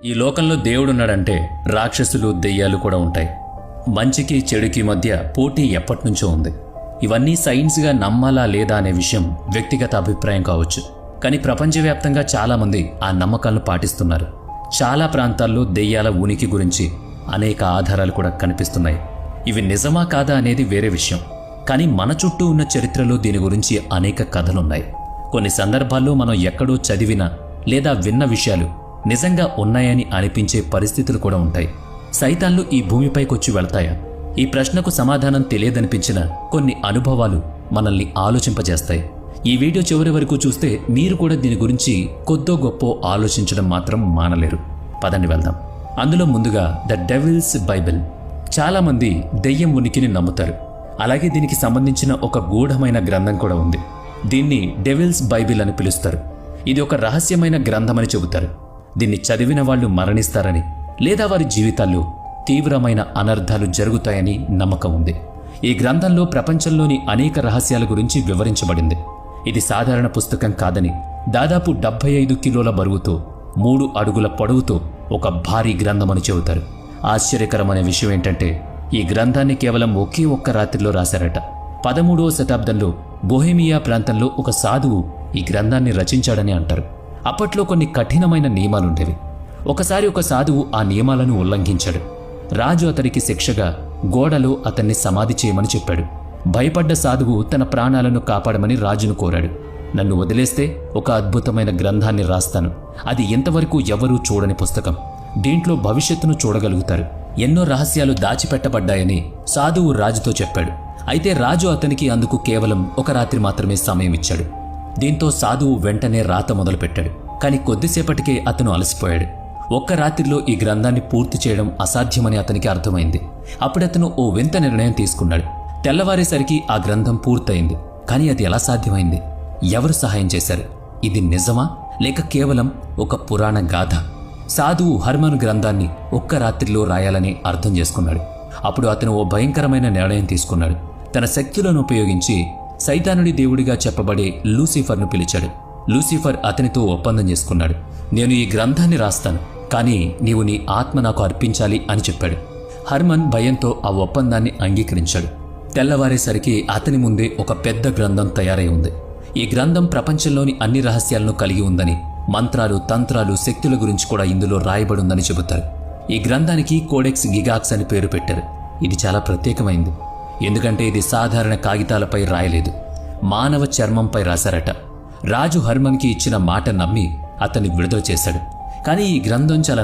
ఈ లోకంలో దేవుడున్నాడంటే రాక్షసులు దెయ్యాలు కూడా ఉంటాయి. మంచికి చెడుకి మధ్య పోటీ ఎప్పటినుంచో ఉంది. ఇవన్నీ సైన్స్గా నమ్మాలా లేదా అనే విషయం వ్యక్తిగత అభిప్రాయం కావచ్చు. కానీ ప్రపంచవ్యాప్తంగా చాలామంది ఆ నమ్మకాలను పాటిస్తున్నారు. చాలా ప్రాంతాల్లో దెయ్యాల ఉనికి గురించి అనేక ఆధారాలు కూడా కనిపిస్తున్నాయి. ఇవి నిజమా కాదా అనేది వేరే విషయం. కానీ మన చుట్టూ ఉన్న చరిత్రలో దీని గురించి అనేక కథలున్నాయి. కొన్ని సందర్భాల్లో మనం ఎక్కడో చదివిన లేదా విన్న విషయాలు నిజంగా ఉన్నాయని అనిపించే పరిస్థితులు కూడా ఉంటాయి. సైతాన్లు ఈ భూమిపైకొచ్చి వెళ్తాయా? ఈ ప్రశ్నకు సమాధానం తెలియదనిపించిన కొన్ని అనుభవాలు మనల్ని ఆలోచింపజేస్తాయి. ఈ వీడియో చివరి వరకు చూస్తే మీరు కూడా దీని గురించి కొద్దో గొప్పో ఆలోచించడం మాత్రం మానలేరు. పదండి వెళ్దాం. అందులో ముందుగా ద డెవిల్స్ బైబిల్. చాలామంది దెయ్యం ఉనికిని నమ్ముతారు. అలాగే దీనికి సంబంధించిన ఒక గూఢమైన గ్రంథం కూడా ఉంది. దీన్ని డెవిల్స్ బైబిల్ అని పిలుస్తారు. ఇది ఒక రహస్యమైన గ్రంథమని చెబుతారు. దీన్ని చదివిన వాళ్ళు మరణిస్తారని లేదా వారి జీవితాల్లో తీవ్రమైన అనర్థాలు జరుగుతాయని నమ్మకం ఉంది. ఈ గ్రంథంలో ప్రపంచంలోని అనేక రహస్యాల గురించి వివరించబడింది. ఇది సాధారణ పుస్తకం కాదని, దాదాపు 75 కిలోల బరువుతో 3 అడుగుల పొడవుతో ఒక భారీ గ్రంథమని చెబుతారు. ఆశ్చర్యకరమైన విషయం ఏంటంటే ఈ గ్రంథాన్ని కేవలం ఒకే ఒక్క రాత్రిలో రాశారట. 13వ శతాబ్దంలో బొహేమియా ప్రాంతంలో ఒక సాధువు ఈ గ్రంథాన్ని రచించాడని అంటారు. అప్పట్లో కొన్ని కఠినమైన నియమాలుండేవి. ఒకసారి ఒక సాధువు ఆ నియమాలను ఉల్లంఘించాడు. రాజు అతనికి శిక్షగా గోడలో అతన్ని సమాధి చేయమని చెప్పాడు. భయపడ్డ సాధువు తన ప్రాణాలను కాపాడమని రాజును కోరాడు. నన్ను వదిలేస్తే ఒక అద్భుతమైన గ్రంథాన్ని రాస్తాను. అది ఇంతవరకు ఎవరూ చూడని పుస్తకం. దీంట్లో భవిష్యత్తును చూడగలుగుతారు. ఎన్నో రహస్యాలు దాచిపెట్టబడ్డాయని సాధువు రాజుతో చెప్పాడు. అయితే రాజు అతనికి అందుకు కేవలం ఒక రాత్రి మాత్రమే సమయం ఇచ్చాడు. దీంతో సాధువు వెంటనే రాత మొదలుపెట్టాడు. కానీ కొద్దిసేపటికే అతను అలసిపోయాడు. ఒక్క రాత్రిలో ఈ గ్రంథాన్ని పూర్తి చేయడం అసాధ్యమని అతనికి అర్థమైంది. అప్పుడతను ఓ వింత నిర్ణయం తీసుకున్నాడు. తెల్లవారేసరికి ఆ గ్రంథం పూర్తయింది. కానీ అది ఎలా సాధ్యమైంది? ఎవరు సహాయం చేశారు? ఇది నిజమా లేక కేవలం ఒక పురాణ గాథ? సాధువు హర్మన్ గ్రంథాన్ని ఒక్క రాత్రిలో రాయాలని అర్థం చేసుకున్నాడు. అప్పుడు అతను ఓ భయంకరమైన నిర్ణయం తీసుకున్నాడు. తన శక్తులను ఉపయోగించి సైతానుడి దేవుడిగా చెప్పబడే లూసిఫర్ను పిలిచాడు. లూసిఫర్ అతనితో ఒప్పందం చేసుకున్నాడు. నేను ఈ గ్రంథాన్ని రాస్తాను, కానీ నీవు నీ ఆత్మ నాకు అర్పించాలి అని చెప్పాడు. హర్మన్ భయంతో ఆ ఒప్పందాన్ని అంగీకరించాడు. తెల్లవారేసరికి అతని ముందే ఒక పెద్ద గ్రంథం తయారై ఉంది. ఈ గ్రంథం ప్రపంచంలోని అన్ని రహస్యాలను కలిగి ఉందని, మంత్రాలు, తంత్రాలు, శక్తుల గురించి కూడా ఇందులో రాయబడుందని చెబుతారు. ఈ గ్రంథానికి కోడెక్స్ గిగాక్స్ అని పేరు పెట్టారు. ఇది చాలా ప్రత్యేకమైంది. ఎందుకంటే ఇది సాధారణ కాగితాలపై రాయలేదు, మానవ చర్మంపై రాశారట. రాజు హర్మన్కి ఇచ్చిన మాట నమ్మి అతన్ని విడుదల చేశాడు. కానీ ఈ గ్రంథం చాలా